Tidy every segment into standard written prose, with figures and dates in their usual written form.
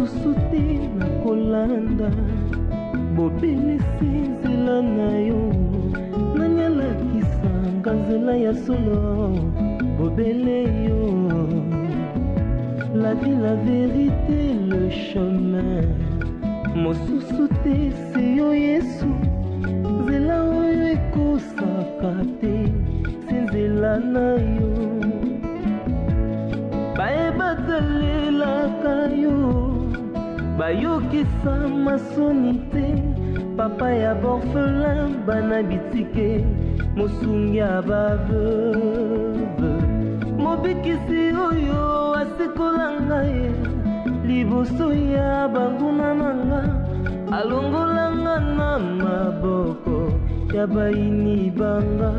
mosusu te na kolanda bobelisi nzela na yo nanyalakisanga nzela ya solo bobele yo la vie, la vérité, le chemin mosusu te se yo yesu nzela oyo ekosaka te se nzela na yo bayebatalelaka yo bayokisa masoni te papa ya borfelin bana bitike mosungi ya baveuve mobikisi oyo asekolanga ye liboso ya banguna nanga alongolanga na maboko ya baini banga.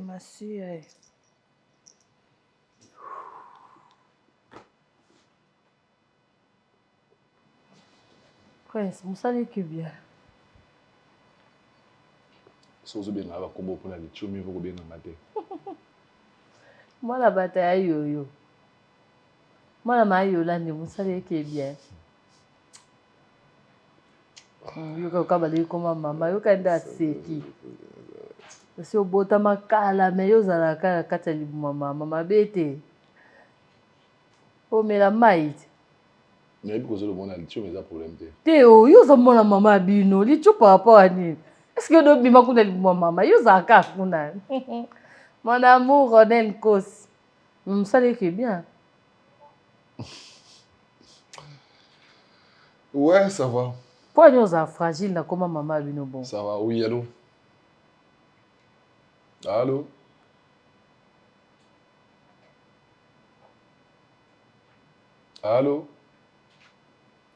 Merci. Prince, vous savez que bien. Si vous avez un combo pour la lecture, mais vous avez un matin. Moi, la bataille, yo. Moi, la maille, vous savez que bien. Yo, quand vous maman, yo, quand vous si au bota makala mais yo zala kala kata libu mama bete o mela maït mais because le monde a litio mais ça problème te o yo za mona mama bino litio par rapport à ni est-ce que do bima kuna libu mama yo za ka kuna mon amour Ronel Kos me savez que bien ouais ça va pourquoi yo za fragile na comme mama bino bon ça va oui allô. Allô? Allô?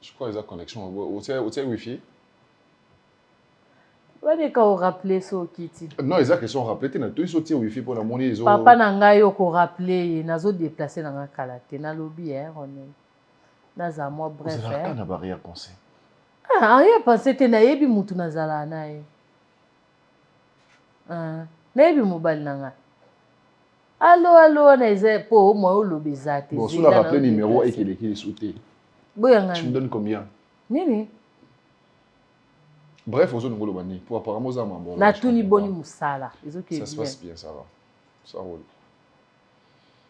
Je crois qu'ils ont connexion. Où c'est Wi-Fi? Ouais, quand on rappelait ça Kitty. Non, ils ont question rappelé. Tu n'as tout sauté Wi-Fi pour la monnaie. Papa n'a yo ko rappelé, nazo déplacé dans un kalate na lobby hein, on est. Naza moi bref. Vous avez un barrière pensé. Ah, rien pensé te na yebi mutu nazala na ye. Maybe mobile nanga. Allô, naise po moi le bezate. Bon, sous la rappelé numéro et qu'il est sauté. Tu me donnes combien? Nini? Bref, aux autres Ngolobani. Pour apparemment ça m'a bon. Na tuni boni musala. Ça se passe bien, ça va. Ça roule.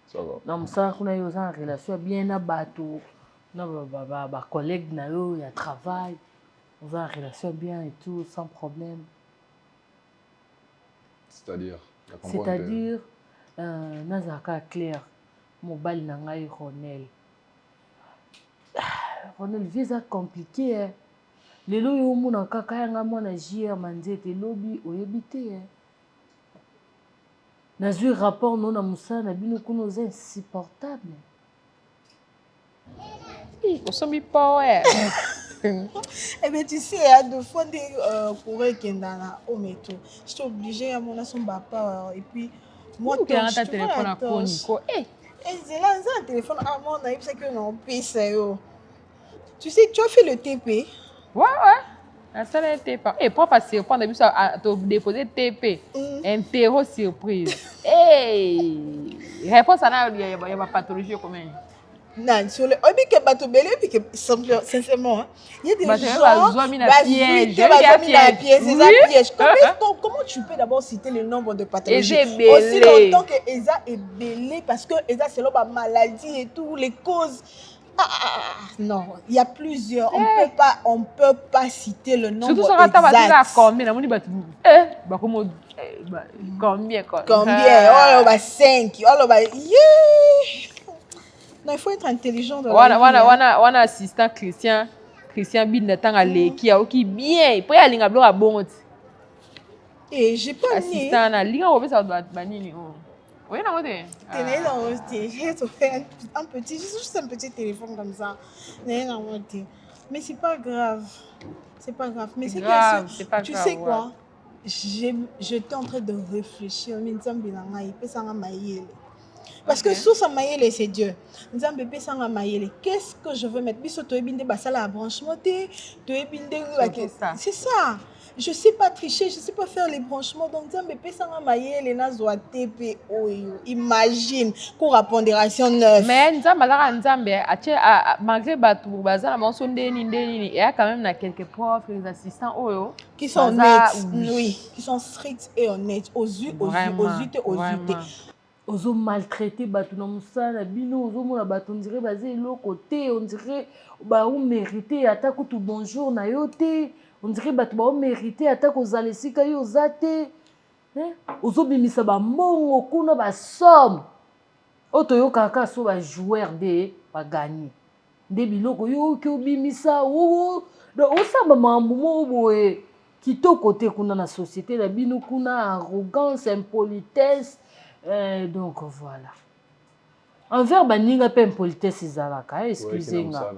Ça va. Na musala kuna yo en relation bien na bateau. Na ba collègue na yo, il y a travail. On a en relation bien et tout sans problème. C'est-à-dire nazaka clair mobile nangai Ronel visa compliqué hein. Lelo yo muna kaka yanga mwana JR manzete lobby oyebite hein. Nazui rapport non na musala na bino kuno za insupportable. Osombi pas ouais. Eh bien, tu sais, il y a deux fois des coureurs qui sont dans la métro. Je suis obligée à mon son papa. Et puis, moi, tu as un téléphone à Koniko. Et c'est là, un téléphone à mon avis, c'est que non, tu sais, tu as fait le TP. Ouais. La salle est TP. Et pourquoi passer pour on a te déposer TP. Interro surprise. Hey! Réponse à il y a ma pathologie comment? Non, sur le sincèrement, il y a des gens piège. Comment tu peux d'abord citer le nombre de pathologies aussi longtemps que Eza est belé parce que Eza c'est la maladie et tout les causes. Non, il y a plusieurs. On peut pas citer le nombre exact. Combien quoi? Combien? Oh bah 5. Oh bah non, il faut être intelligent dans la vie. On a assistant Christian Bin de temps à l'équipe qui bien. Il peut y aller à bloc à bon. Et j'ai pas mis. Assistant à ligue on veut ça banini. Oui non t'es j'ai fait un petit juste un petit téléphone comme ça. Mais c'est pas grave. C'est pas grave. Mais c'est grave. Tu sais quoi? J'étais en train de réfléchir. Parce que sous sa maïele, c'est Dieu. Nous avons bébé sans maïele. Qu'est-ce que je veux mettre? Biso to ebinde basala à branchement té, to ebinde c'est ça. Je sais pas tricher, je sais pas faire les branchements. Donc nous avons bébé sans maïele na zoa TP oyo. Imagine pour pondération 9. Mais nzambe malgré batu bazala monso ndeni et il y a quand même quelques profs, les assistants oyo qui sont honnêtes, oui, qui sont stricts et honnêtes aux yeux Ozo maltraité batu na musala bino ozo mona batu on dirait basé côté on dirait ba ou mérité attaque tout bonjour na yote on dirait batu ba ou mérité attaque aux alesika yo zate ozo bimisa ba mbongo kuna ba somme oto yo kaka so ba joueur de ba gagner de biloko yo ki obimisa o osamba mambo mo boye kitoko te kuna na société na bino kuna arrogance impolitesse. Donc voilà. Envers baninga pe impolitesse izalaka, excusez-moi.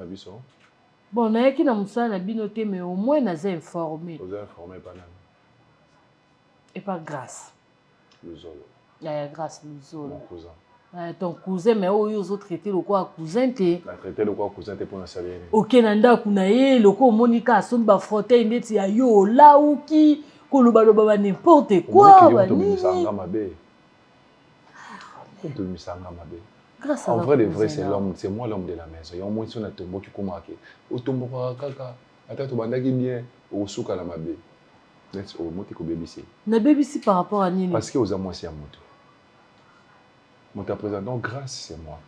Bon, na yaki na musala na bino te mais au moins naza informé. Vous êtes informé par nani? Et pas grâce. Luzolo. Grâce Luzolo. Mon cousin. Ton cousin mais oyo zo traité le quoi cousin te. La traité le quoi cousin te pour na salir. OK nanda kuna ye loko monika son ba frotter ndeti ya yo la uki koloba loba n'importe quoi ba nini. En vrai de vrai, c'est l'homme, c'est moi l'homme de la maison. Il y a au moins si on a tombeau qui commence. Au tombeau kaka, attends, tu bandas qui bien au souka la mabe. Let's au moti ko BBC. Na BBC par rapport à nini? Parce que aux amours c'est à moto. Mon représentant grâce c'est moi.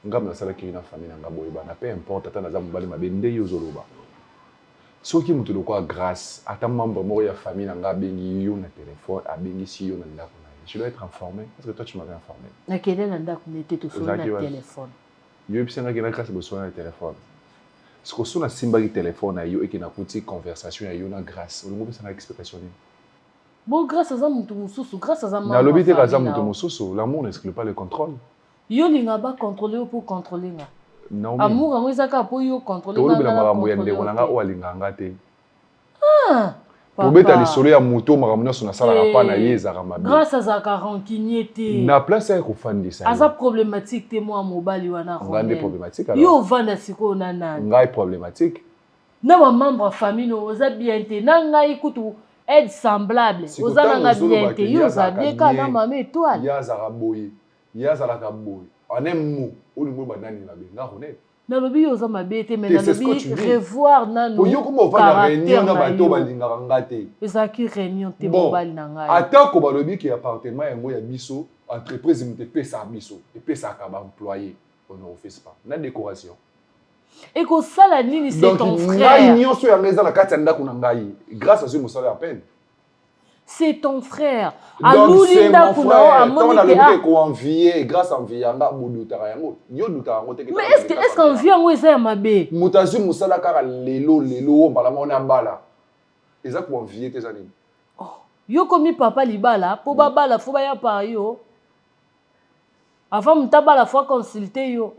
Ngam na sala ki na famille na ngabo iba na peu importe attends na zamu bali mabe ndeyo zoloba. Soki mutu lo kwa grâce, attends membre mo ya famille na ngabengi yo na téléphone, abengi si yo na ndako. Je dois être informé parce que toi tu m'avais informé. Na kele na ndako n'était tout sur le téléphone. Yo pisa na kena grâce besoin na téléphone. Ce que sur na simba ki téléphone yo et qui na kuti conversation yo na grâce. O ngo pisa na explication. Bon grâce à ça mutu mususu, grâce à ça na lobi te ka za mutu mususu, l'amour n'exclut pas le contrôle. Yo linga ba contrôler pour contrôler nga. Non. Amour ngo ezaka po yo contrôler nga. To lobi na makambo ya ndeko na nga o alinga nga te. Ah. Pour mettre les soleils à moto, maramuna sur la salle à pas na yezaka mabe. Grâce à ça rancunier te. Na place à kofandi ça. Asa problématique te moi mobali wana ko. Ngande problématique alors. Yo vanda siko na nana. Ngai problématique. Na ba membre famille no oza bien te. Na ngai kutu aide semblable. Oza na bien te. Yo za deka na mama étoile. Yazaka boye. Yazala ka boye. En un mot, o lingo banani na benga honnête. Na lobi yo za mabete mais na lobi revoir nanu. Pour yo comment va la réunion na bato balinga ngate. Ezaki réunion te mobile na ngai. Atako ba lobi ki appartement yango ya biso, entreprise mute pesa biso et pesa ka ba employé on ne refuse pas. Na décoration. Et ko sala nini c'est ton frère. Donc ngai nyonso ya ngeza na kati ya ndako na ngai grâce à ce musala à peine. C'est ton frère. Alulinda kuna amoni ke ko envier grâce à envier nga budutaka yango. Yo dutaka ngo te ke. Mais est-ce qu'envier yango eza ya mabe? Mutazu musala kaka lelo mbala mona mbala. Eza ko envier te zanini. Oh, yo komi papa libala po babala fo ba ya pa yo. Avant mtabala fo consulter yo.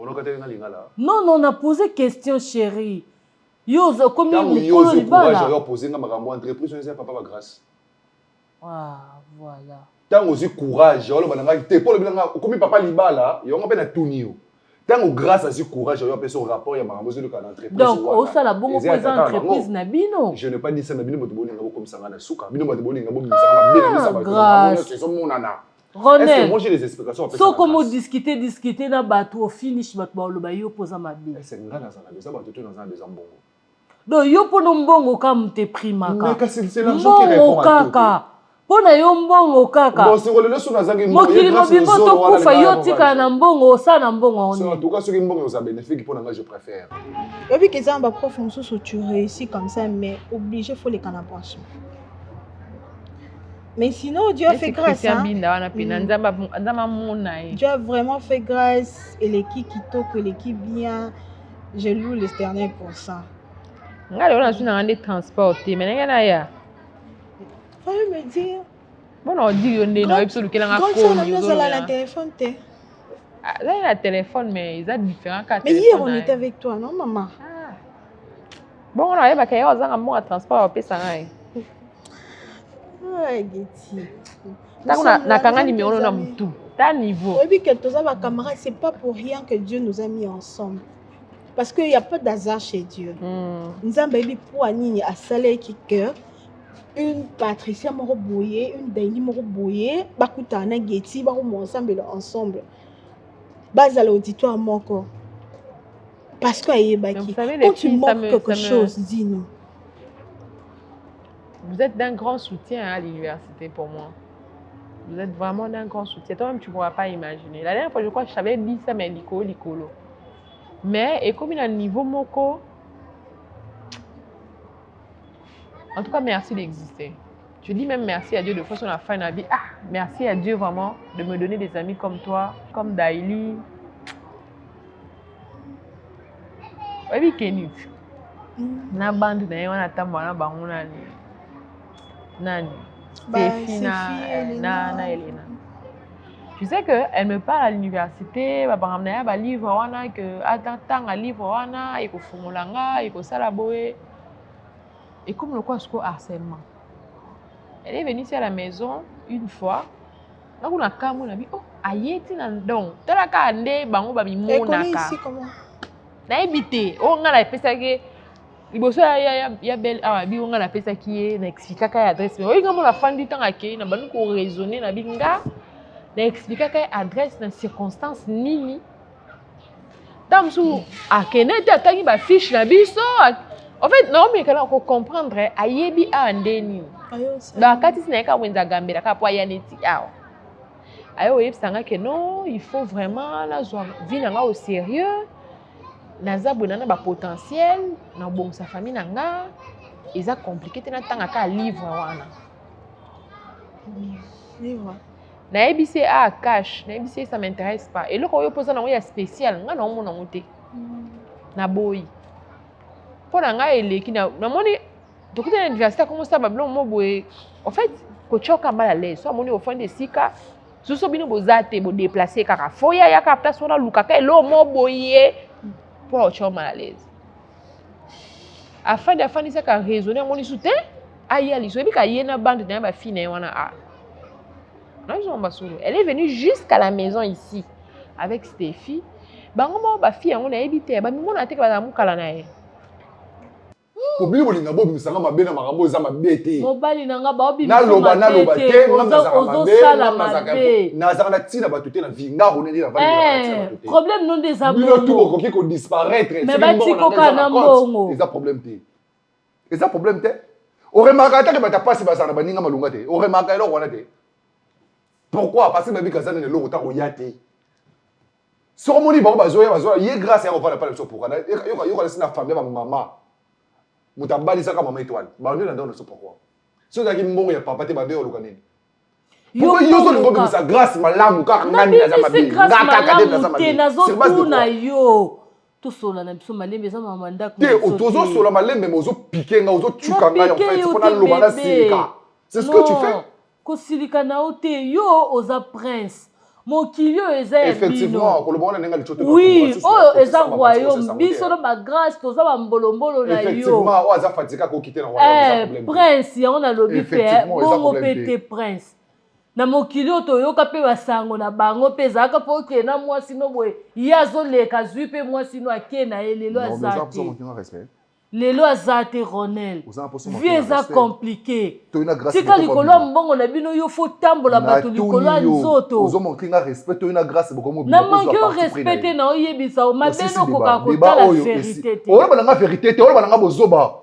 Non, on a posé question chérie. Yo komi mukolo libala. Yo posé nga makambo entreprise on papa ba grâce. Ah, voilà. Tant aussi courage, on va te pour le bilan comme papa libala, et on va faire tunio. Tant grâce à ce courage, on va faire son rapport il y a maman de l'entreprise. Donc au ça la bonne entreprise na bino. Je n'ai pas dit ça na bino botoboli ngabo comme ça na suka. Bino botoboli ngabo comme ça na ça grâce. C'est son monana. Est-ce que moi j'ai des explications so comment discuter na bato au finish bato ba loba yo poza mabe. C'est ngana ça na ça bato tout dans un des ambongo. Donc yo pono mbongo comme te primaka. Mais c'est l'argent qui répond à tout. Pona yo mbongo kaka. Bon c'est le leçon nazangi mbongo. Mokili mobimbo to kufa yo tika na mbongo sa na mbongo on. En tout cas ce qui mbongo ça bénéfique pour nga je préfère. Et puis que ça ba prof mususu tu réussis comme ça mais obligé faut les canapes. Mais sinon Dieu a fait grâce hein. Dieu a vraiment fait grâce et l'équipe qui toque l'équipe bien. Je loue l'Éternel pour ça. Nga on a su na ndé transporter mais nga ya. Fallait me dire. Bon, on dit on est dans l'épisode qui est là. Quand la téléphone, là, il y a le téléphone, mais ils ont différents cas. Mais hier, on était avec toi, non, maman? Bon, on a eu un transport à Pessaï. Ouais, Getty. Na kanga numéro na mutu. Ta niveau. Oui, que tous nos camarades, c'est pas pour rien que Dieu nous a mis ensemble. Parce qu'il n'y a pas d'hasard chez Dieu. Nous avons baby pour Annie à Salé qui cœur. Une Patricia Moroboye, une Daily Moroboye, Bakutana Getty, Baroum ensemble. Base à l'auditoire Moko. Parce que quand tu manques quelque chose, dis-nous. Vous êtes d'un grand soutien à l'université pour moi. Vous êtes vraiment d'un grand soutien. Toi-même, tu ne pourras pas imaginer. La dernière fois, je crois que je t'avais dit ça, mais l'icolo. Mais, et comme il a un niveau Moko, en tout cas, merci d'exister. Je dis même merci à Dieu de fois sur la fin de la vie. Ah, merci à Dieu vraiment de me donner des amis comme toi, comme Daily. Oui, Kenny. Na bande na wana tamba na bango nani Stéphie na Elena. Tu sais que elle me parle à l'université, ba bangamna ba livre wana que attends livre wana iko fumulanga iko sala boye. Et comme le quoi sco harcèlement. Elle est venue ici à la maison une fois. Là on a kamu na bi oh ayeti na donc tala ka ande bango ba bimona ka. Ici comment? Na ebité o nga la pesa ke liboso ya belle awa bi o nga la pesa ki na expliquer ka adresse mais o nga mo la fandi tanga ke na banu ko raisonner na binga na expliquer ka adresse na circonstance nini tamsu akenete atangi ba fiche na biso en fait non mais kala ko comprendre ayebi a ndeni ba kati sina ka wenza gambela ka po ya neti awa ayo yebsanga ke non il faut vraiment la vie na au sérieux naza bonana ba potentiel na bon sa famille nanga eza compliqué tena tanga ka livre wana livre na ebisi a cash na ebisi ça m'intéresse pas et loko yo posa na ya spécial nga na omona ngote na boy pour nga eleki na moni dokute na université comme ça ba blon mo boy en fait ko choka mal à l'aise so moni au fond de sika so bino bozate bo déplacer kaka foya ya ka place wana lukaka elo mo boye pour être mal à l'aise. Afin de ça qu'à raisonner, mon isouté, aïe, elle est na bande de ma fille, elle est venue jusqu'à la maison ici avec Stéphie. Bango ma fille, on a évité, bah mon attaque va mu kala na ye. Pour bien bolinga bo bisanga mabena makambo za mabete. Mobali nanga ba obi na loba te ozosala mabe. Na zanga tina batute na vinga oneli na vali. Problème non des abos. Bilo tout bokoki ko disparaître. Mais ba tiko kana mbongo. Eza problème te. Eza problème te. Oremaka ta ke bata pasi basana baninga malunga te. Oremaka elo wana te. Pourquoi? Parce que babi kazana ne lo ta ko yate. Sur moni ba bazoya ye grâce ya ko fala pas le pour kana. Yo laisser na famille ba maman. Mutambali saka maman étoile. Ba ndio ndona so pourquoi. So zaki mbongo ya papa te ba ndio luka nini. Pourquoi yo so ngobi bisa grâce malamu ka ngani na zama bi. Ngaka ka de na zama bi. Sur base de na yo. To sola na biso malembe za mama ndako. Te otozo sola malembe mozo piquer nga ozo tuka nga en fait faut na loba na sika. C'est ce que tu fais. Ko silika na ote yo oza prince. Mon kilio eza effectivement ko loba na nga lichoto. Oui, oh eza royaume biso na ba grâce toza ba mbolombolo na yo. Effectivement, o aza fatika ko quitter na royaume. Prince ya on a lobi pe bongo pété prince. Na mokili to yoka pe basango na bango pe zaka po ke na mwasi no boye yazo leka zwi pe mwasi no akena elelo azate lelo azate Ronel vie za compliqué tika likolo mbongo na bino yo fo tambola bato likolo nzoto ozo monkinga respect to ina grâce bokomo na manque respecter na oyebisa o mabeno koka kota la vérité te ola bana vérité te ola bana bozoba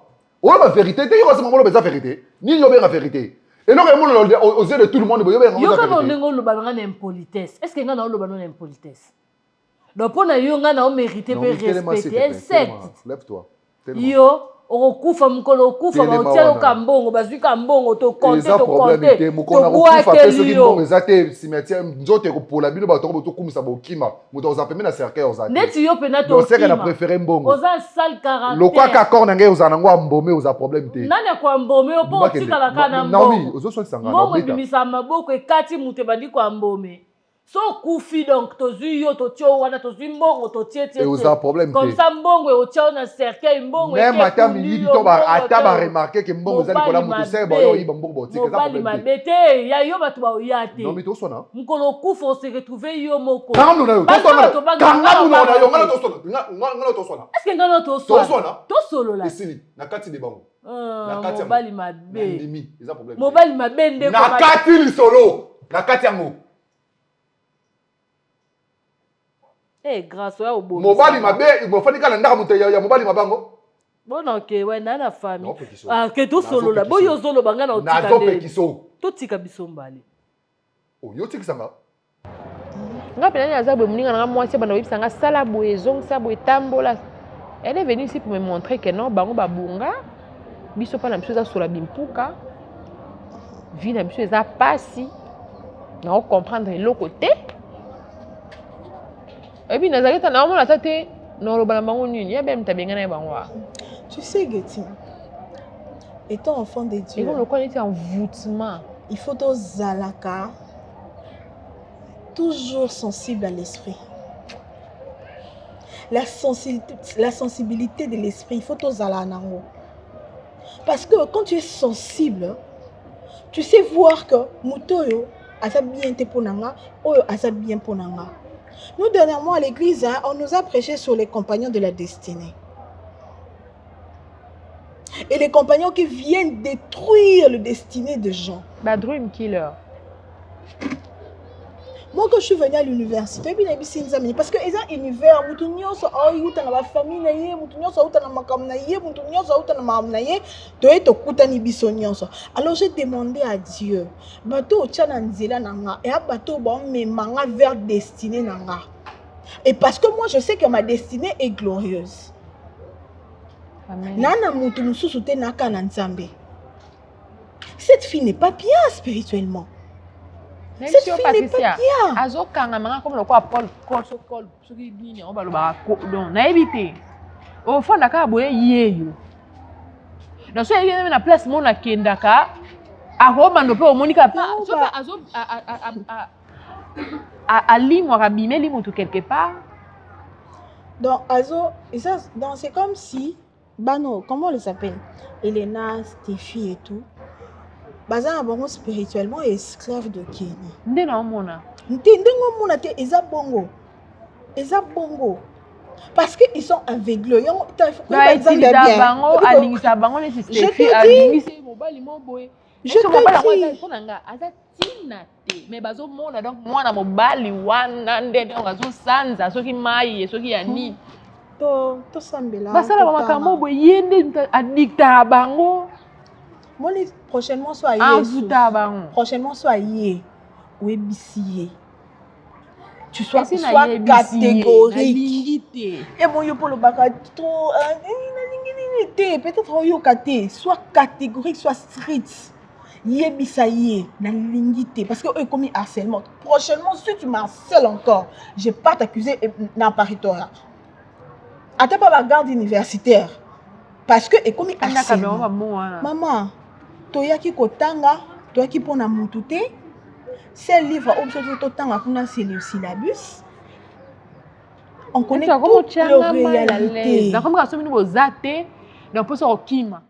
ola ba vérité te yo ka sema beza vérité ni yo benga vérité. Et non, aux yeux de tout le monde, il y a une impolitesse. Est-ce qu'il y a une impolitesse? Donc, pour nous, mérité de respecter. Lève-toi. Yo, okufa mukolo okufa ba otielo kambongo bazwi kambongo to compter to compter mukona okufa pe soki mbongo ezate cimetière nzote ko pola bino ba to kumisa ba okima muto ozapeme na cercueil ozate neti yo pena to okima na préférer mbongo oza sale caractère lokwa ka corps na ngai ozana ngwa mbome oza problème te nani kwa mbome opo otika la kana mbongo ozo so sanga mbongo bimisa maboko ekati muto bandi kwa mbome So kufi donc tozu yo totio wana tozu mbongo totie tie. Et aux problème. Comme ça mbongo et otio na cercueil mbongo. Même ata mingi to ba ata ba remarquer que mbongo zali kola mutu se ba yo iba mbongo botique ça problème. Mabete ya yo batu ba oyate. Non mais to sona. Mukolo kufa on se retrouver yo moko. Kangamu na yo. Kangamu na yo ngana to sona. Ngana to sona. Est-ce que ngana to sona? To sona. To solo la. Esili na kati de bango. Mobali mabe. Ndimi, eza problème. Mobali mabe ndeko. Na kati li solo. Na kati yango. Grâce au beau. Mobali mabe, mo fani kala ndaka mutu ya mobali mabango. Bon OK, ouais, na famille. Que to solo la. Bo yo solo banga na otika. Na to pekiso. To tika biso mbali. Oh, yo tikisanga. Nga pena ni azabwe muninga nga mwasi bana webisa nga sala boye zongisa boye tambola. Elle est venue ici pour me montrer que non, bango babunga. Biso pa na biso za sola bimpuka. Vie na biso eza pasi. Na comprendre le côté. Et puis, nous avons la tête, nous avons tu sais, Getty, étant enfant de Dieu, il faut aux zalaka toujours sensible à l'esprit. La sensibilité de l'esprit, il faut aux zalanango. Parce que quand tu es sensible, tu sais voir que Mutoyo a bien te ponanga, Oyo a bien ponanga. Nous, dernièrement, à l'église, on nous a prêché sur les compagnons de la destinée. Et les compagnons qui viennent détruire le destinée de gens. Dream killer. Moi, quand je suis venue à l'université, parce que les univers, alors j'ai demandé à Dieu, vers destinée. Et parce que moi, je sais que ma destinée est glorieuse. Cette fille n'est pas bien spirituellement. Cette fille n'est pas bien. Comme le Paul, ce qui dit, on va le voir. Donc, naïveté. Au fond, d'accord, boye yeyo. Dans ce yéyo, na place mon a kendaka. A Roma, no peut au Monica pas. À Limo, à Bimé, Limo, tout quelque part. Donc, c'est comme si, Bano, comment on les appelle? Elena, Stéphie et tout. Bazan abongo spirituellement esclave de Kenny. Ndena omona. Ndengo mona te eza bongo. Eza bongo. Parce que ils sont aveugleux. Ils ont bango alingisa bango les Stéphie alingisa mobali moboye. Je te dis. Mais bazo mona donc mwana mobali wana ndende ngazo sanza soki mai soki ya ni. To sambela. Basala makambo boye yende adikta bango. Prochainement soit prochainement soit tu sois catégorique et bon yo pour le baka trop peut-être soit catégorique soit strict yebisaye na lingité parce que eux commis harcèlement prochainement si tu m'harcèles encore je vais pas t'accuser na paritoire attends pas la garde universitaire parce que commis harcèlement maman toyaki kotanga toyaki pona mutu te ces livres obsolètes totanga kuna c'est le syllabus on connaît toute la réalité na comme ça nous zate donc pour ça okima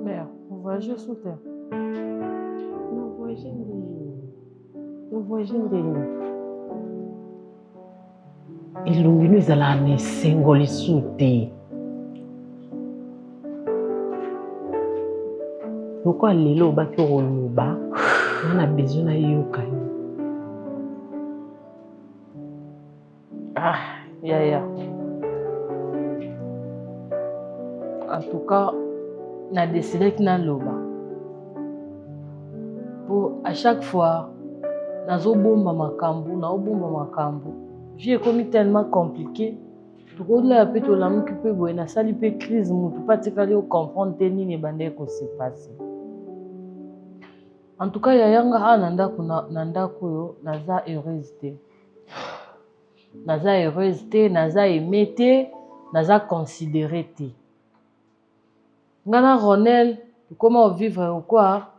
mère on voyage sous terre nous voyageons elongi no ezala na esengo lisu te lokola lelo obaki koloba na besoin na yoka yaya en tout cas na décidé que naloba pour à chaque fois nazobomba makambo vie est tellement compliqué. Tout le monde a pu te l'occuper, il y a une crise, il ne pas te comprendre ce qui s'est passé. En tout cas, il y a naza heureuse, naza aimé, naza considéré. Ngana Ronel, Comment vivre quoi?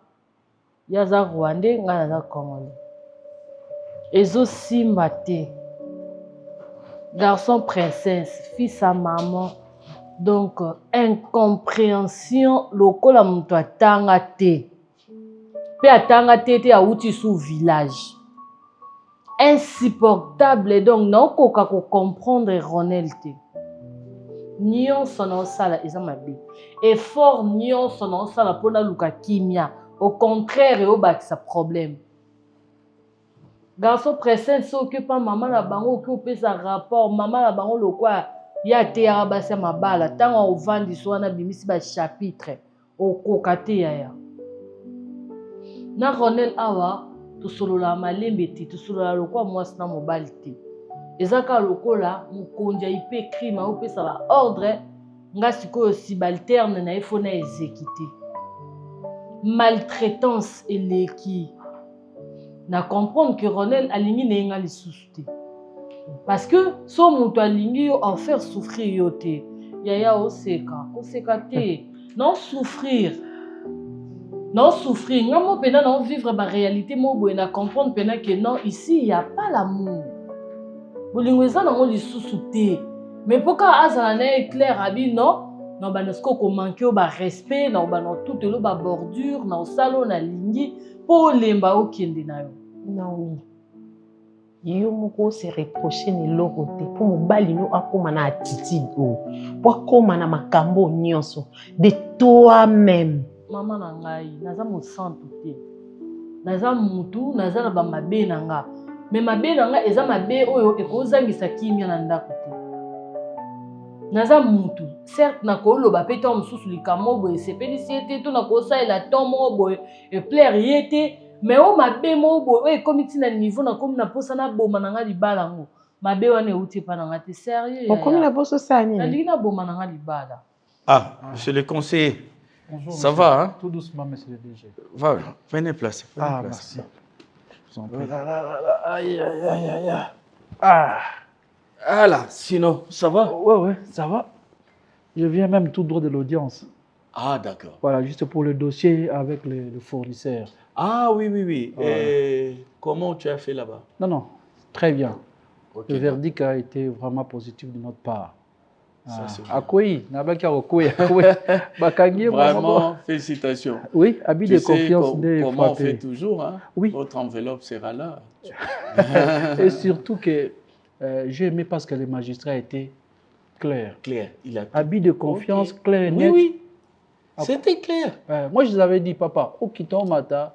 Yaza Rwandais, Yaza Congolais. Ezo Simbate. Garçon princesse, fils à maman. Donc, incompréhension, lokola muto atanga te. Pe atanga te a outi sous village. Insupportable, donc, non, koka ko comprendre Ronel te. Nyon son sala ezamabe. Effort nyon son sala pona luka kimia. Au contraire, au bas sa problème. Garçon pressé s'occupe pas maman la bango occupe sa rapport maman la bango le quoi ya te ya basa mabala tant on vend du soir na bimisi ba chapitre au kokate ya. Na Ronel awa to solo la malembe ti to solo la le quoi moi na mobile ti. Ezaka lokola mukonja ipe crime au pesa la ordre nga sikoyo subalterne na ifo na exécuter. Maltraitance et l'équi. Na comprendre que Ronel alingi nenga lisusu. Parce que so muto alingi yo en faire souffrir yo te. Yaya oseka te. Non souffrir. Non souffrir. Ngamo pena non vivre ba réalité mo boye na comprendre pena que non ici il y a pas l'amour. Bolingweza na ngo lisusu te. Mais pourquoi azala na clair abi non? Non ba nesko ko manquer ba respect na ba no tout le ba bordure na osalo na lingi po lemba okende na yo. Non. Yo moko se reprocher ni loko te pour mobali no akoma na attitude o. Po akoma na makambo nyonso de toi-même. Maman na ngai naza mo santo te. Naza mutu naza na ba mabe na nga. Mais mabe na nga eza mabe oyo ekozangisa kimia na ndako te. Naza mutu certes na koloba pe to mususu likamo boye sepelisi ete to na kosalela to mo boye e plaire yete mais o mabe mo boye komi tina niveau na komi na posa na boma na nga libala ngo mabe wane uti pa na nga te sérieux On komi na posa sani na ligi na boma na nga libala. Ah, monsieur le conseiller. Bonjour, Ça monsieur. va, hein? Tout doucement, monsieur le DG. Va, venez placer. Ah, place. merci. Je vous en prie. Aïe, aïe, aïe, aïe, aïe. Ah, Ah là, sinon, ça va? ouais, ça va. Je viens même tout droit de l'audience. Ah, d'accord. Voilà, juste pour le dossier avec le fournisseur. Ah oui, oui, oui. Ouais. Et comment tu as fait là-bas? Non, très bien. Ok, Le verdict a été vraiment positif de notre part. Ça, c'est bien. Akoui, nabaki akoui, bakangi Vraiment, félicitations. Oui, habit Tu de sais confiance des comment on frappés. fait toujours, hein? Oui. Votre enveloppe sera là. Et surtout que j'ai aimé parce que le magistrat était clair. Clair, il a tout. Habit de confiance, Ok. clair et Oui, net. oui. Ah. C'était clair. Moi, je vous avais dit, papa, au Kiton Mata,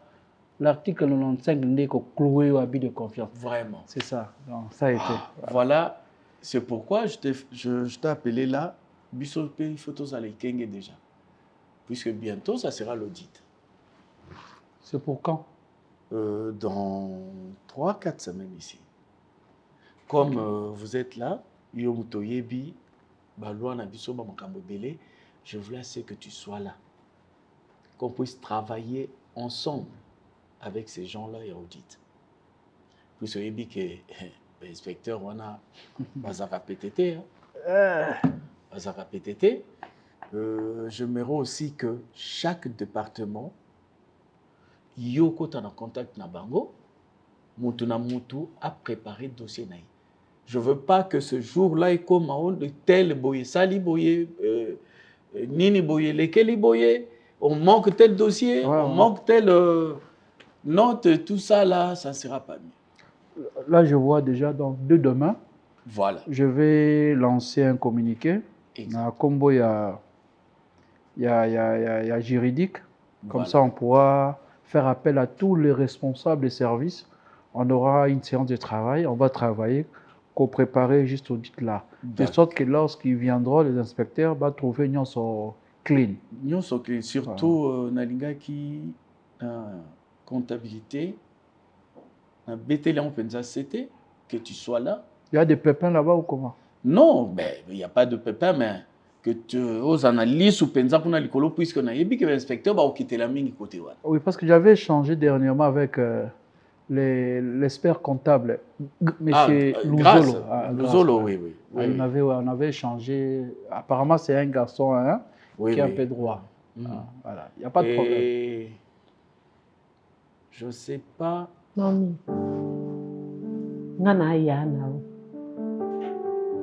l'article 95 n'est que cloué au habit de confiance. Vraiment. C'est ça. Donc, ça a été. Voilà, c'est pourquoi je t'ai appelé là, Bissope Photos à l'Ekenge déjà. Puisque bientôt, ça sera l'audit. C'est pour quand? Dans 3-4 semaines ici. Comme vous êtes là, Yomuto Yebi, Balouana Bisso Bamakambo Bele, je voulais assez que tu sois là. Qu'on puisse travailler ensemble avec ces gens-là et audit. Puisque Yebi que l'inspecteur, on a Bazara PTT. Bazara PTT. J'aimerais aussi que chaque département, Yoko en contact na bango, Mutu na Mutu a préparé le dossier naï. Je ne veux pas que ce jour-là, il comme de tel boye, sali boye, nini boye, lesquels boye, on manque tel dossier, on manque telle note, tout ça là, ça ne sera pas mieux. Là, je vois déjà, donc, dès demain, Voilà. je vais lancer un communiqué. Exact. À Combo, il y a juridique. Comme Voilà. ça, on pourra faire appel à tous les responsables des services. On aura une séance de travail. On va travailler pour préparer juste audit là. De D'accord. sorte que lorsqu'ils viendront, les inspecteurs vont trouver une sur clean. Nous sommes surtout Nalinga qui comptabilité, na BTL en Penza CT, que tu sois là. Il y a des pépins là-bas ou comment? Non, il n'y a pas de pépin, mais que tu oses analyser ou Penza pour l'école, puisque on a dit que l'inspecteur va quitter la mine côté. Oui, parce que j'avais échangé dernièrement avec l'expert comptable, M. Luzolo. Luzolo, oui. On avait échangé. Apparemment, c'est un garçon qui est un peu droit. Voilà, il n'y a pas de problème. Et je ne sais pas. Naomi, ngana yana.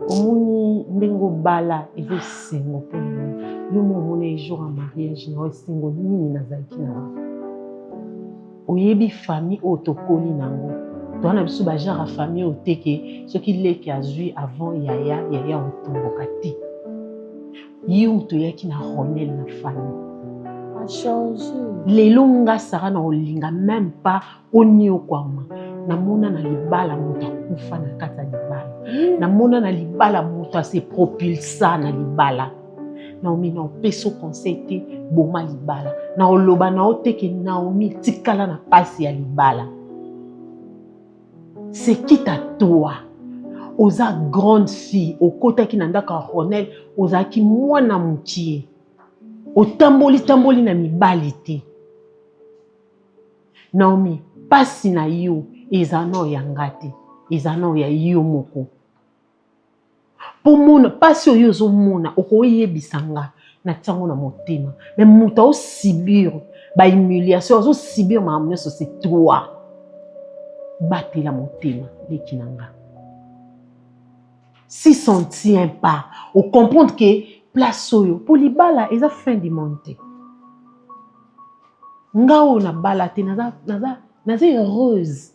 Omoni ndengo bala ezo sengo pour nous. Yo momone jour en mariage na sengo nini nazaki na. Oyebi famille otokoli nango. Toi na biso ba genre famille oteke ce qui leki azui avant yaya otomboka te. Yo to yaki na Ronel na famille. A changé. Lelo nga sara na olinga même pas onio kwama. Namona na libala moto akufa na kata libala. Namona na libala moto se propulsa na libala. Naomi na opeso conseil te boma libala. Na oloba na oteke Naomi tikala na pasi ya libala. C'est qui ta toi? Oza grande fille, okota ki nandaka Ronel, oza ki mwana mutie. Otamboli na mibali te. Naomi, pasi na yo, ezano ya ngate, ezano ya yo moko. Po mona, pasi oyo zo mona, okoyebisanga na tango na motema. Mais muta o sibir, ba humiliation, ozo sibir ma amneso c'est toi. Bate la motema, lekinanga. Si s'en tient pas, on comprend que place oyo, pour les bala, ils ont fin du monter. Ngao na bala te naza heureuse.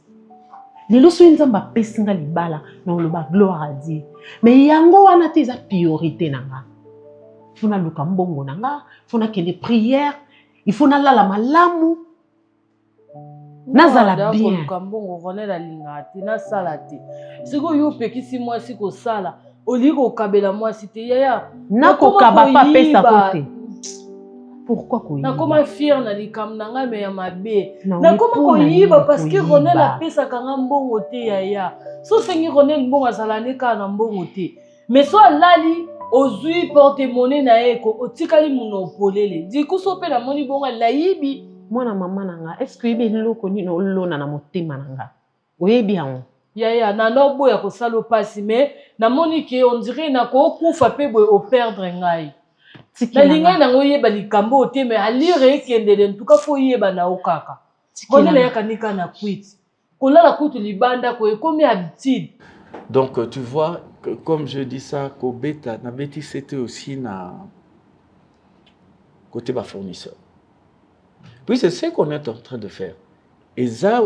Les lois sont nzamba pesinga li bala na oloba gloire à Dieu. Mais yango wana te za priorité nanga. Funa luka mbongo nanga, funa kende prière, il faut na la malamu. Nazala bien. Kambongo Ronel alingati na salati. Siko yo pekisi moi siko sala. Oliko kabela moi cité yaya. Nako kabapa pesa kote. Pourquoi ko yiba? Na koma fier na likam nanga me ya mabe. Na koma ko yiba parce que Ronel a pesa kanga mbongo te yaya. So sengi Ronel mbongo azala neka na mbongo te. Mais so lali ozui porte-monnaie na eko otikali muno polele. Diku so pe na moni bongo la yibi. Mwana mama nanga, est-ce que yebe loko ni no lona na motema nanga? Oyebi yango. Ya na no boya ko salo pasi mais na moni ke on dirait na ko kufa pe boy o perdre ngai. Na linga na ngoyeba likambo te mais alire kendele en tout cas fo yeba na okaka. Kone na yakanika na kwiti. Kola la kutu libanda ko comme habitude. Donc tu vois que, comme je dis ça ko beta na beti c'était aussi na côté bas fournisseur. Puis c'est ce qu'on est en train de faire. Et ça,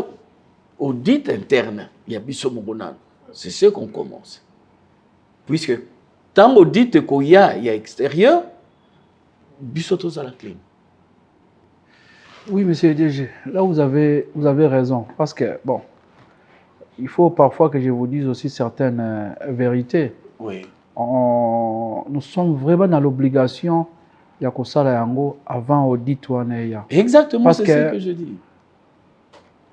audit interne, il y a biso mogonan. C'est ce qu'on commence. Puisque tant audit qu'il y a extérieur, biso tous à la clé. Oui, monsieur DG, là vous avez raison. Parce que, bon, il faut parfois que je vous dise aussi certaines vérités. Oui. Nous sommes vraiment dans l'obligation avant audit. Exactement, c'est ce que je dis.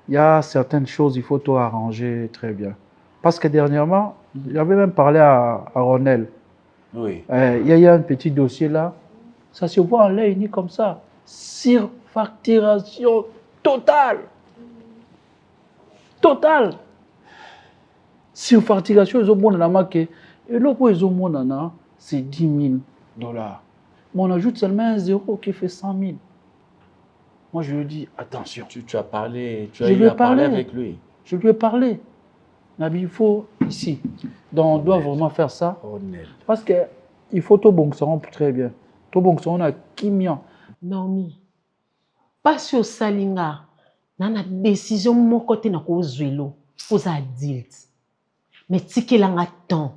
Il y a certaines choses, il faut tout arranger très bien. Parce que dernièrement, j'avais même parlé à Ronel. Oui. Il y a un petit dossier là, ça se voit en ligne comme ça. Surfacturation totale. Totale. Surfacturation, c'est 10 000 $. Mais on ajoute seulement un zéro qui fait 100 000. Moi, je lui dis, attention. Tu as parlé, tu as parlé avec lui. Je lui ai parlé. Nabi, il faut ici. Donc, on doit vraiment faire ça. Parce qu'il faut tout bon que ça rompe très bien. Tout bon que ça on a Kimian. Naomi, pas sur Salinga. Nana décision mon côté na ko zuelo. Aux adultes. Mais tike langa temps.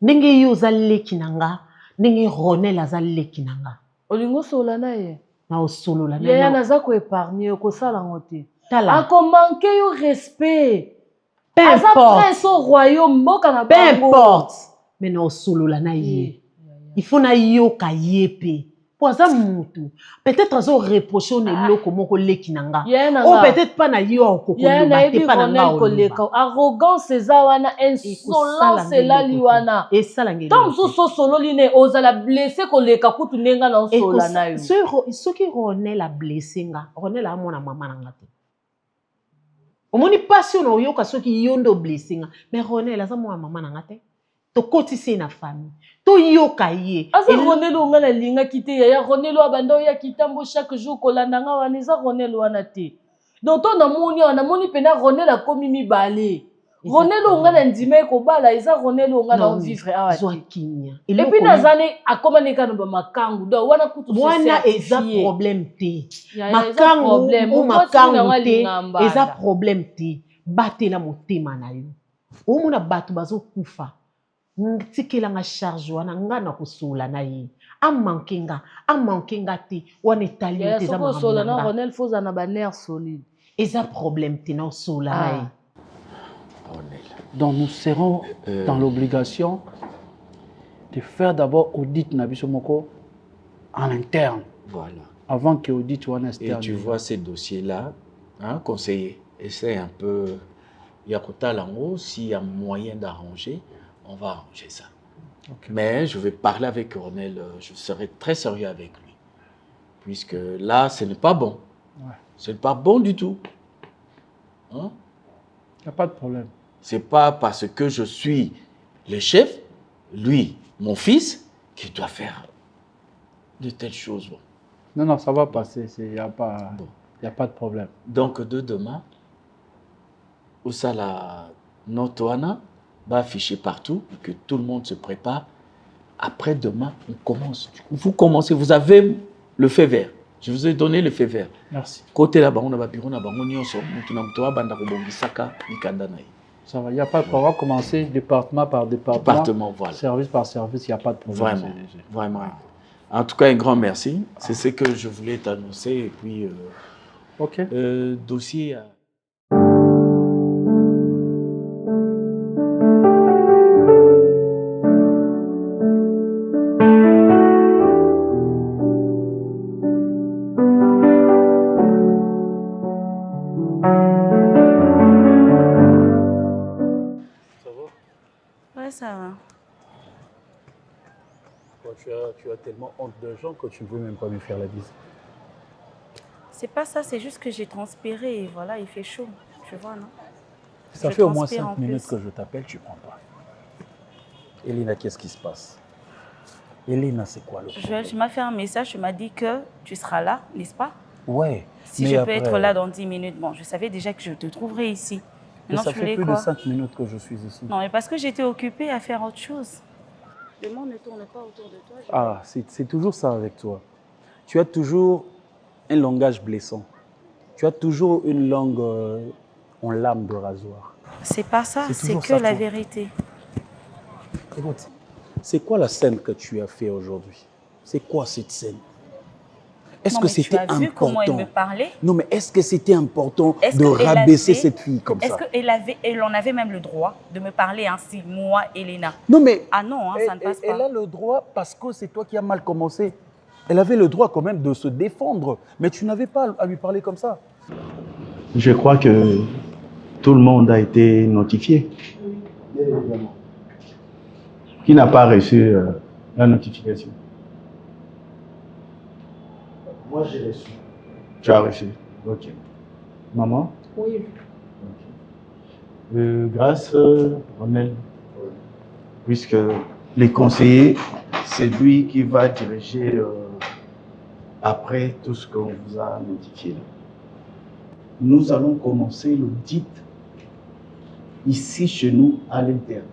Ndenge yo za leki nanga. Nenge Ronel azali kinanga. Olingo sola na ye. Na osolo la na. Ya naza ko épargner ko sala ngote. A ko manquer yo respect. Peu importe. Prince au royaume mboka na bango. Peu importe. Mais na osolo la na ye. Il faut na yo ka yepe. Pour ça mutu. Peut-être azo reprocher on loko moko lekinanga. Ou peut-être pas na yo ko ko battre pas na nga. Arrogance ezawana, insolence la liwana. Et ça la ngeli. Tant so solo line ozala blessé ko leka kutu nenga na sola na yo. Ce qui Ronel a blessé nga. Ronel a mona mama nanga te. Omoni passion na yo ka soki yondo blessé nga. Mais Ronel aza mona mama nanga te. tokotisi na famille toyoka ye asa ronelo nga nalingaki te yaya ronelo abanda oyaki ntambo chaque jour kolanda nga wana eza ronelo wana te donc to namoni awa namoni mpena ronelo akomi mibale ronelo nga na ndima ekobala eza ronelo nga na ovivre awa te epuis nazani akoma neka na bamakangu donc wana kutu wana eza problème te makangu te eza problème te batela motema na yo omona bato bazokufa tikelanga charge wana nga na kosola na ye amanke nga te wana etali yo te eza makambo na Ronel foza na banerf solide eza problème te na osola na ye. Donc nous serons dans l'obligation de faire d'abord audit Nabiso Moko en interne. Voilà. Avant que audit soit externe. Et tu vois ces dossiers-là, hein, conseiller, essaie un peu, il y a Kota Lango, s'il y a moyen d'arranger, on va arranger ça. Okay. Mais je vais parler avec Ronel, je serai très sérieux avec lui. Puisque là, ce n'est pas bon. Ouais. Ce n'est pas bon du tout. Hein? Il n'y a pas de problème. Ce n'est pas parce que je suis le chef, lui, mon fils, qui doit faire de telles choses. Bon. Non, non, ça va passer. Il n'y a pas de problème. Donc, de demain, où ça la notoana va afficher partout, que tout le monde se prépare. Après demain, on commence. Vous commencez, vous avez le feu vert. Je vous ai donné le feu vert. Merci. Côté là-bas, on a bureau, on a ça va, il n'y a pas de problème. On va commencer département par département. Département, voilà. Service par service, il n'y a pas de problème. Vraiment, vraiment. En tout cas, un grand merci. C'est ce que je voulais t'annoncer. Et puis, ok. Dossier. Tu as tellement honte de gens que tu ne veux même pas lui faire la bise. C'est pas ça, c'est juste que j'ai transpiré et voilà, il fait chaud. Tu vois, non? Ça fait au moins 5 minutes que je t'appelle, tu ne prends pas. Elena, qu'est-ce qui se passe? Elena, c'est quoi le problème? Joël, tu m'as fait un message, tu m'as dit que tu seras là, n'est-ce pas? Ouais. Si je peux être là dans 10 minutes, bon, je savais déjà que je te trouverais ici. Mais ça fait plus de 5 minutes que je suis ici. Non, mais parce que j'étais occupée à faire autre chose. Le monde ne tourne pas autour de toi. Ah, c'est toujours ça avec toi. Tu as toujours un langage blessant. Tu as toujours une langue en lame de rasoir. C'est pas ça, c'est que la vérité. Écoute, c'est quoi la scène que tu as fait aujourd'hui? C'est quoi cette scène? Est-ce que c'était important? Tu as vu comment il me parlait? Non, mais est-ce que c'était important de rabaisser cette fille comme ça? Est-ce qu'elle en avait même le droit de me parler ainsi, moi, Elena? Non, mais... Ah non, hein, ça ne passe pas. Elle a le droit parce que c'est toi qui as mal commencé. Elle avait le droit quand même de se défendre. Mais tu n'avais pas à lui parler comme ça. Je crois que tout le monde a été notifié. Qui n'a pas reçu la notification? Moi, j'ai reçu. Tu as reçu? Ok. Maman? Oui. Okay. Grâce, Ronel, puisque les conseillers, c'est lui qui va diriger après tout ce qu'on vous a notifié. Nous allons commencer l'audit ici chez nous à l'interne,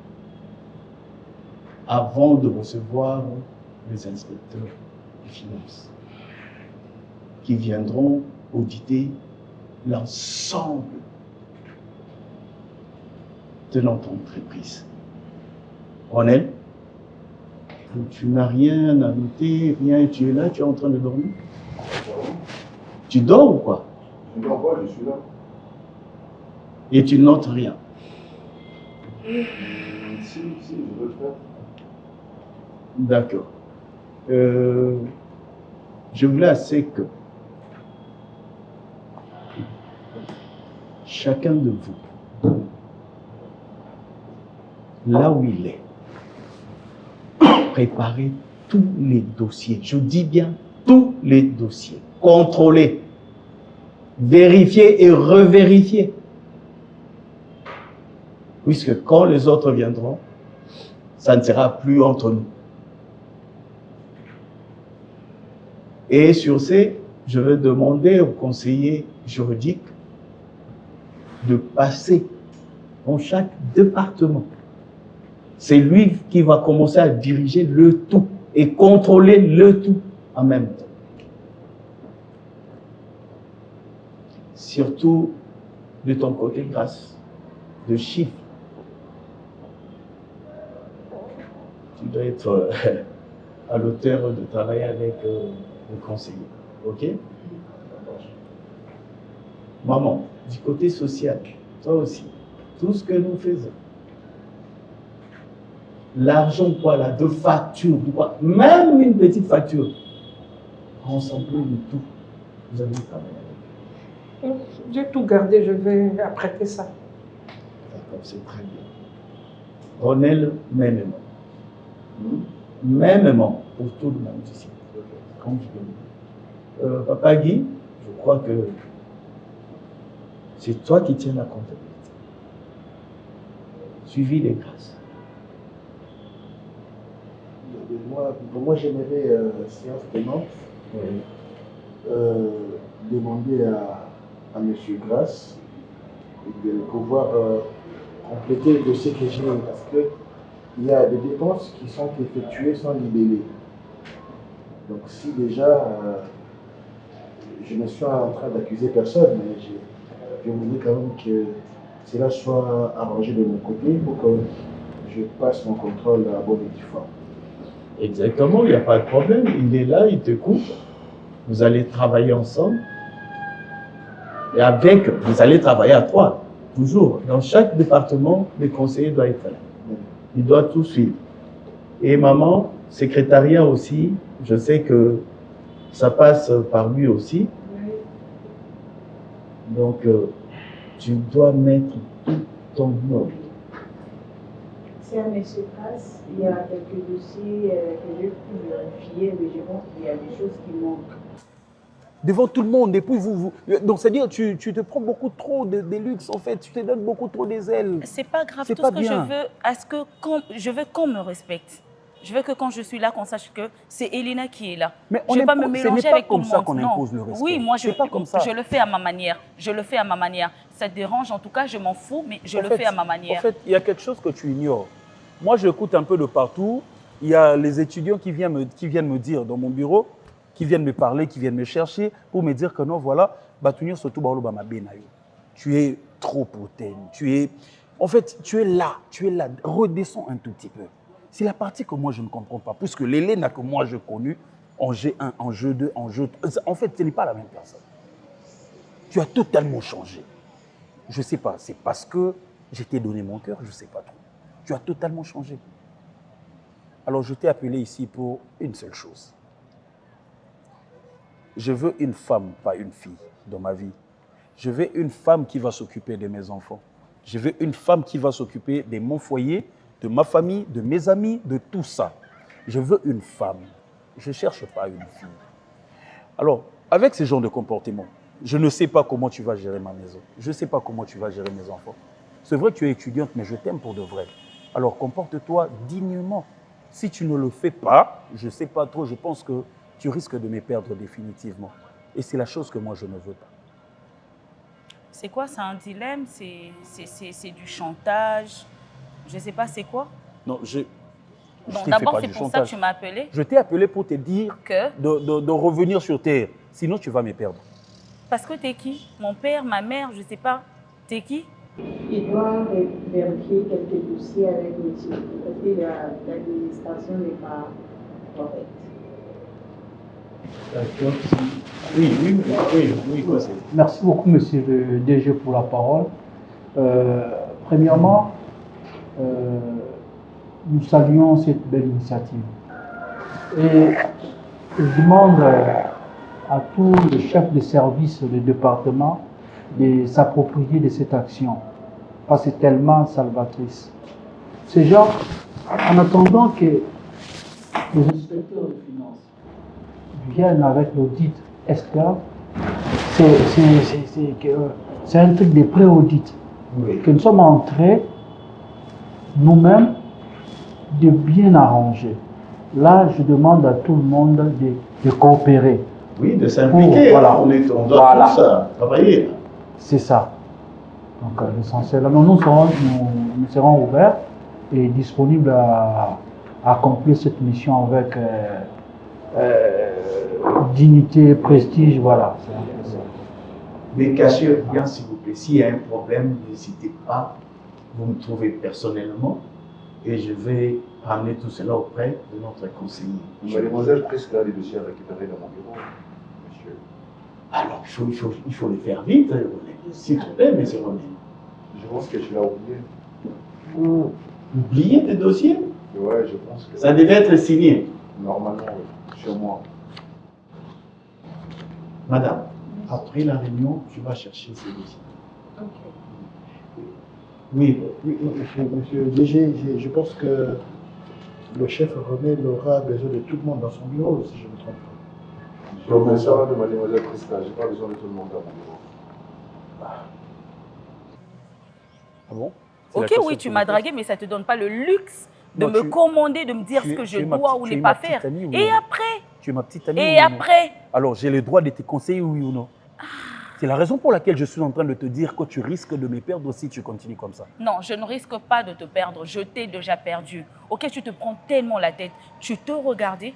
avant de recevoir les inspecteurs des finances qui viendront auditer l'ensemble de notre entreprise. Ronel, tu n'as rien à noter, rien, tu es là, tu es en train de dormir. Tu dors ou quoi? Je ne dors pas, je suis là. Et tu notes rien? Si, je veux le faire. D'accord. Je voulais assez que chacun de vous, là où il est, préparez tous les dossiers. Je dis bien tous les dossiers. Contrôlez, vérifiez et revérifiez. Puisque quand les autres viendront, ça ne sera plus entre nous. Et sur ce, je vais demander au conseiller juridique de passer dans chaque département. C'est lui qui va commencer à diriger le tout et contrôler le tout en même temps. Surtout de ton côté, grâce de chiffres. Tu dois être à l'auteur de travailler avec le conseiller. Ok? Maman, du côté social, toi aussi, tout ce que nous faisons, l'argent, quoi, là, de facture, de quoi, même une petite facture, ensemble de tout, vous allez travailler avec. J'ai tout gardé, je vais apprêter ça. D'accord, c'est très bien. Ronel, mêmement. Mêmement pour tout le monde ici. Comme je le dis. Papa Guy, je crois que c'est toi qui tiens la comptabilité. Suivi des grâces. Moi j'aimerais, séance tenante, demander à M. Grasse de pouvoir compléter le dossier que j'ai, parce qu'il y a des dépenses qui sont effectuées sans libellé. Donc si déjà, je ne suis en train d'accuser personne, mais je voudrais quand même que cela soit arrangé de mon côté pour que je passe mon contrôle à bonne et due forme. Exactement, il n'y a pas de problème. Il est là, il te coupe. Vous allez travailler ensemble. Et avec, vous allez travailler à trois, toujours. Dans chaque département, le conseiller doit être là. Il doit tout suivre. Et maman, secrétariat aussi, je sais que ça passe par lui aussi. Donc, tu dois mettre tout ton ordre. C'est à M. Grasse, il y a quelques dossiers que j'ai pu vérifier, mais je pense qu'il y a des choses qui manquent. Devant tout le monde, et puis donc c'est-à-dire tu te prends beaucoup trop des luxes en fait, tu te donnes beaucoup trop des ailes. C'est pas grave, tout pas ce que bien. je veux qu'on me respecte. Je veux que quand je suis là, qu'on sache que c'est Elina qui est là. Mais je ne vais pas me mélanger avec tout le monde. Ce n'est pas comme ça qu'on impose le respect. Oui, moi pas comme ça. je le fais à ma manière. Je le fais à ma manière. Ça te dérange, en tout cas, je m'en fous, mais je le fais à ma manière. En fait, il y a quelque chose que tu ignores. Moi, j'écoute un peu de partout. Il y a les étudiants qui viennent me dire dans mon bureau, qui viennent me parler, qui viennent me chercher pour me dire que non, voilà, tu es trop hautaine, en fait, tu es là, redescends un tout petit peu. C'est la partie que moi je ne comprends pas, puisque l'Hélène que moi je connu en G1, en G2, en G3, en fait, ce n'est pas la même personne. Tu as totalement changé. Je ne sais pas, c'est parce que je t'ai donné mon cœur, je ne sais pas trop. Tu as totalement changé. Alors je t'ai appelé ici pour une seule chose. Je veux une femme, pas une fille, dans ma vie. Je veux une femme qui va s'occuper de mes enfants. Je veux une femme qui va s'occuper de mon foyer, de ma famille, de mes amis, de tout ça. Je veux une femme. Je ne cherche pas une fille. Alors, avec ce genre de comportement, je ne sais pas comment tu vas gérer ma maison. Je ne sais pas comment tu vas gérer mes enfants. C'est vrai que tu es étudiante, mais je t'aime pour de vrai. Alors, comporte-toi dignement. Si tu ne le fais pas, je ne sais pas trop, je pense que tu risques de me perdre définitivement. Et c'est la chose que moi, je ne veux pas. C'est quoi? C'est un dilemme? C'est du chantage? Je ne sais pas, c'est quoi? Non, bon, d'abord, c'est pour ça que tu m'as appelé. Je t'ai appelé pour te dire de revenir sur terre. Sinon, tu vas me perdre. Parce que t'es qui? Mon père, ma mère, je ne sais pas. T'es qui? Il doit vérifier quelques dossiers avec le type. Parce que l'administration n'est pas correcte. D'accord. Oui, quoi, c'est. Merci beaucoup, monsieur le DG, pour la parole. Premièrement, nous saluons cette belle initiative. Et je demande à tous les chefs de service du département de s'approprier de cette action, parce que c'est tellement salvatrice. C'est genre, en attendant que les inspecteurs de finances viennent avec l'audit esclave, c'est un truc de pré-audit. Oui. Que nous sommes entrés nous-mêmes de bien arranger. Là, je demande à tout le monde de coopérer. Oui, de s'impliquer. Voilà. On doit tous travailler. C'est ça. Donc l'essentiel. Nous serons ouverts et disponibles à accomplir cette mission avec dignité, prestige, voilà. Mais cachez bien, s'il vous plaît. S'il y a un problème, n'hésitez pas. Vous me trouvez personnellement et je vais ramener tout cela auprès de notre conseiller. Mademoiselle Prisca a des dossiers à récupérer dans mon bureau, monsieur. Alors, il faut le faire vite, René. S'il te plaît, monsieur René. Je pense que tu l'as oublié. Oublié tes dossiers? Ouais, je pense que... Ça devait être signé. Normalement, oui. Sur moi. Madame, après la réunion, tu vas chercher ces dossiers. Ok. Oui. Monsieur DG, je pense que le chef René aura besoin de tout le monde dans son bureau, si je ne me trompe pas. Je vous besoin de mademoiselle Prisca, je n'ai pas besoin de tout le monde dans mon bureau. Ah bon? Ok, oui, tu m'as dragué, mais ça ne te donne pas le luxe de me commander, de me dire ce que je dois ou ne pas faire. Et après? Tu es ma petite amie. Et après? Alors, j'ai le droit de te conseiller, oui ou non? C'est la raison pour laquelle je suis en train de te dire que tu risques de me perdre si tu continues comme ça. Non, je ne risque pas de te perdre. Je t'ai déjà perdu. Ok, tu te prends tellement la tête. Tu te regardais.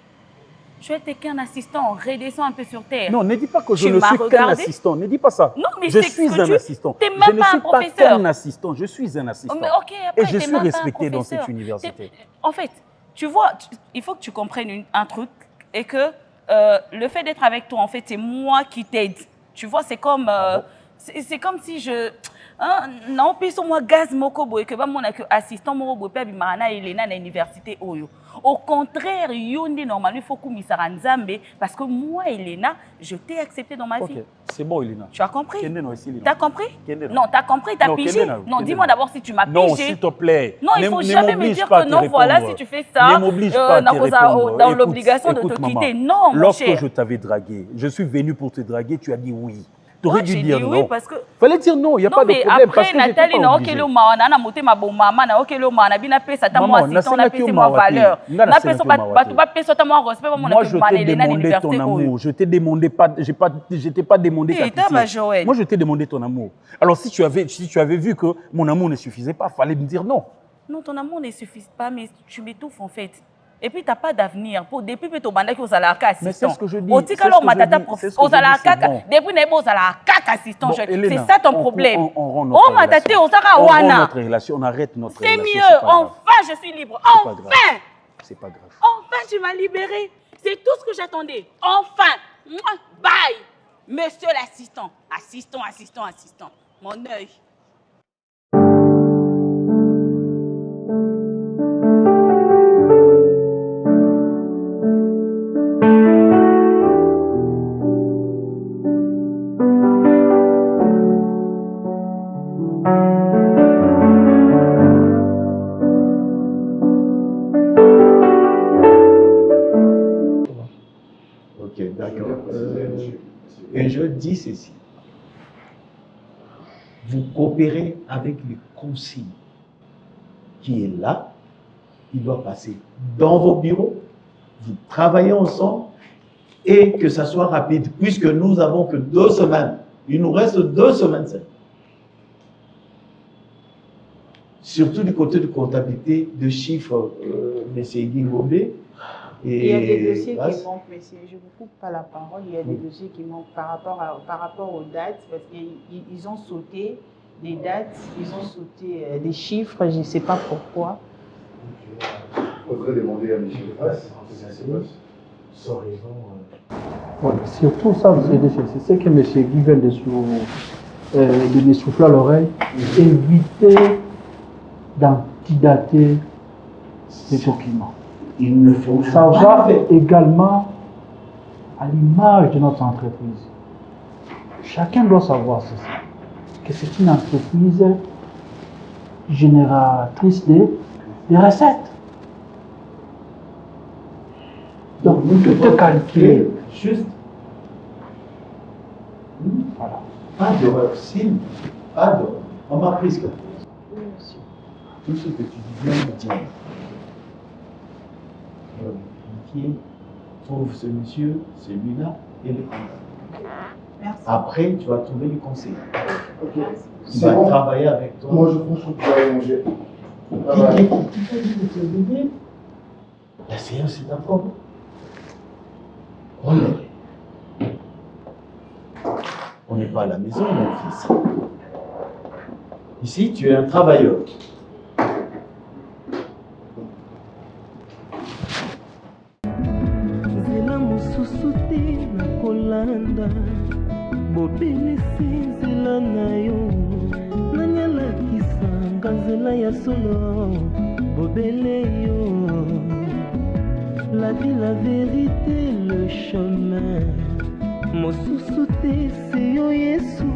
Tu étais qu'un assistant. Redescends un peu sur terre. Non, ne dis pas que je ne suis qu'un assistant. Ne dis pas ça. Non, mais je suis un assistant. Tu n'es même pas un professeur. Je ne suis pas qu'un assistant. Je suis un assistant. Mais ok, après, et je suis respecté dans cette université. En fait, tu vois, il faut que tu comprennes un truc et que le fait d'être avec toi, en fait, c'est moi qui t'aide. Tu vois, c'est comme, c'est comme si je... Non, puis moi, gaz moko boy, que mon assistant moko boy, puis Marana Elena à l'université Oyo. Au contraire, Yonde normalement il faut qu'on m'y Nzambe parce que moi, Elena, je t'ai accepté dans ma vie. Ok, c'est bon, Elena. Tu as compris? Tu as compris? Non, tu as compris, tu as pigé. Non, dis-moi d'abord si tu m'as pigé. Non, s'il te plaît. Non, il ne faut jamais me dire que non, voilà, si tu fais ça, ne m'oblige pas à te répondre. Dans l'obligation de te quitter. Non, mon cher. Lorsque je t'avais dragué, je suis venu pour te draguer, tu as dit oui. Tu aurais dû dire non. Oui, parce que... Fallait dire non, il n'y a pas de problème. Après, parce que Nathalie, na okelo mawana na motema bomama na okelo mawana bina pesa ta moi assistant na pesa moi valeur. Na pesa batu ba pesa ta moi respect moi je t'ai demandé ton amour. Je t'ai demandé pas je t'ai pas demandé ta pitié. Moi je t'ai demandé ton amour. Alors si tu avais vu que mon amour ne suffisait pas, fallait me dire non. Non, ton amour ne suffit pas mais tu m'étouffes en fait. Et puis, tu n'as pas d'avenir. Depuis que tu as dit aux alaka assistant. Mais c'est ce que je dis. Depuis que assistant. C'est ça ton problème. On notre relation, on arrête notre relation. C'est mieux. Enfin, je suis libre. Enfin. C'est pas grave. Enfin, tu m'as libéré. C'est tout ce que j'attendais. Enfin. Bye. Monsieur l'assistant. Assistant. Mon œil. Et je dis ceci. Vous coopérez avec le conseil qui est là. Il doit passer dans vos bureaux. Vous travaillez ensemble et que ça soit rapide puisque nous n'avons que 2 semaines. Il nous reste 2 semaines. Surtout du côté de comptabilité, de chiffres, M. Guingobé. Il y a des dossiers qui manquent, monsieur. Je ne vous coupe pas la parole. Il y a des dossiers qui manquent par rapport aux dates, parce qu'ils ont sauté des dates, ils ont sauté des chiffres, je ne sais pas pourquoi. Il faudrait demander à M. Grasse. Sans raison. Surtout ça, c'est ce que M. Guy vient de me souffler à l'oreille. Éviter d'antidater ces documents. Il ne faut ça va également à l'image de notre entreprise. Chacun doit savoir ceci, que c'est une entreprise génératrice de recettes. Donc, tout est calculé. Juste. Voilà. Pas d'erreur, Sylvie. Pas d'erreur. On m'a pris ce que tout ce que tu dis, bien me dire. banquiers, trouve ce monsieur, celui-là, et les contacts. Merci. Après, tu vas trouver les conseils. Ok. Il C'est va bon. travailler avec toi. Moi, je pense que tu vas manger. Ah Qui ouais. t'a dit de te lever? La séance est encore. On n'est pas à la maison, mon fils. Ici, tu es un travailleur. nzela mosusu te nakolanda bobelisi nzela na yo nani alakisanga nzela ya solo bobele yo la vie la vérité le chemin mosusu te se yo yesu